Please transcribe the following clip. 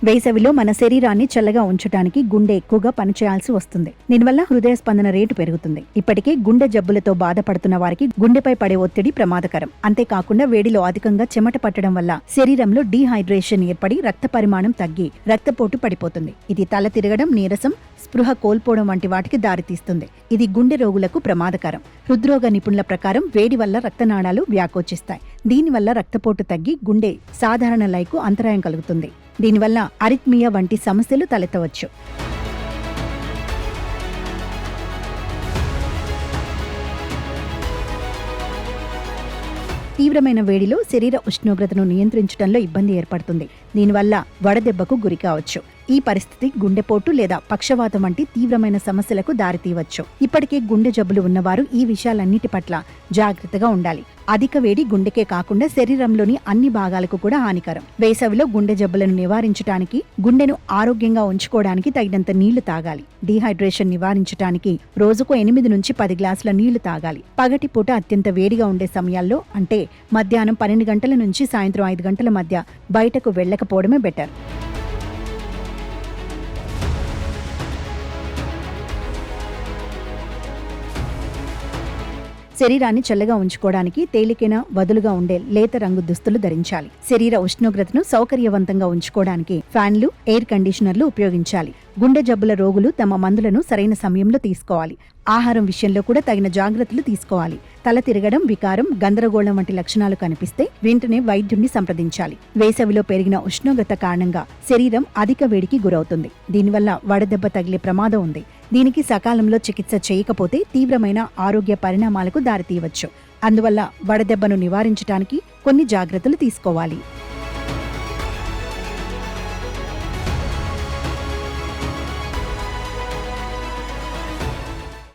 వేసవిలో మన శరీరాన్ని చల్లగా ఉంచడానికి గుండె ఎక్కువగా పనిచేయాల్సి వస్తుంది. దీనివల్ల హృదయ స్పందన రేటు పెరుగుతుంది. ఇప్పటికే గుండె జబ్బులతో బాధపడుతున్న వారికి గుండెపై పడే ఒత్తిడి ప్రమాదకరం. అంతేకాకుండా వేడిలో అధికంగా చెమట పట్టడం వల్ల శరీరంలో డీహైడ్రేషన్ ఏర్పడి రక్త పరిమాణం తగ్గి రక్తపోటు పడిపోతుంది. ఇది తల తిరగడం, నీరసం, స్పృహ కోల్పోవడం వంటి వాటికి దారితీస్తుంది. ఇది గుండె రోగులకు ప్రమాదకరం. హృద్రోగ నిపుణుల ప్రకారం వేడి వల్ల రక్తనాళాలు వ్యాకోచిస్తాయి. దీనివల్ల రక్తపోటు తగ్గి గుండె సాధారణ లయకు అంతరాయం కలుగుతుంది. దీనివల్ల అరిథ్మియా వంటి సమస్యలు తలెత్తవచ్చు. తీవ్రమైన వేడిలో శరీర ఉష్ణోగ్రతను నియంత్రించడంలో ఇబ్బంది ఏర్పడుతుంది. దీనివల్ల వడదెబ్బకు గురి కావచ్చు. ఈ పరిస్థితి గుండెపోటు లేదా పక్షవాతం వంటి తీవ్రమైన సమస్యలకు దారితీయవచ్చు. ఇప్పటికే గుండె జబ్బులు ఉన్నవారు ఈ విషయాలన్నిటి పట్ల జాగ్రత్తగా ఉండాలి. అధిక వేడి గుండెకే కాకుండా శరీరంలోని అన్ని భాగాలకు కూడా హానికరం. వేసవిలో గుండె జబ్బులను నివారించడానికి, గుండెను ఆరోగ్యంగా ఉంచుకోవడానికి తగినంత నీళ్లు తాగాలి. డీహైడ్రేషన్ నివారించడానికి రోజుకు 8 నుంచి 10 గ్లాసుల నీళ్లు తాగాలి. పగటిపూట అత్యంత వేడిగా ఉండే సమయాల్లో, అంటే మధ్యాహ్నం 12 గంటల నుంచి సాయంత్రం 5 గంటల మధ్య బయటకు వెళ్లకపోవడమే బెటర్. శరీరాన్ని చల్లగా ఉంచుకోవడానికి తేలికైన, వదులుగా ఉండే లేత రంగు దుస్తులు ధరించాలి. శరీర ఉష్ణోగ్రతను సౌకర్యవంతంగా ఉంచుకోవడానికి ఫ్యాన్లు, ఎయిర్ కండిషనర్లు ఉపయోగించాలి. గుండె జబ్బుల రోగులు తమ మందులను సరైన సమయంలో తీసుకోవాలి. ఆహారం విషయంలో కూడా తగిన జాగ్రత్తలు తీసుకోవాలి. తల తిరగడం, వికారం, గందరగోళం వంటి లక్షణాలు కనిపిస్తే వెంటనే వైద్యుడిని సంప్రదించాలి. వేసవిలో పెరిగిన ఉష్ణోగ్రత కారణంగా శరీరం అధిక వేడికి గురవుతుంది. దీనివల్ల వడదెబ్బ తగిలే ప్రమాదం ఉంది. దీనికి సకాలంలో చికిత్స చేయకపోతే తీవ్రమైన ఆరోగ్య పరిణామాలకు దారితీయవచ్చు. అందువల్ల వడదెబ్బను నివారించడానికి కొన్ని జాగ్రత్తలు తీసుకోవాలి.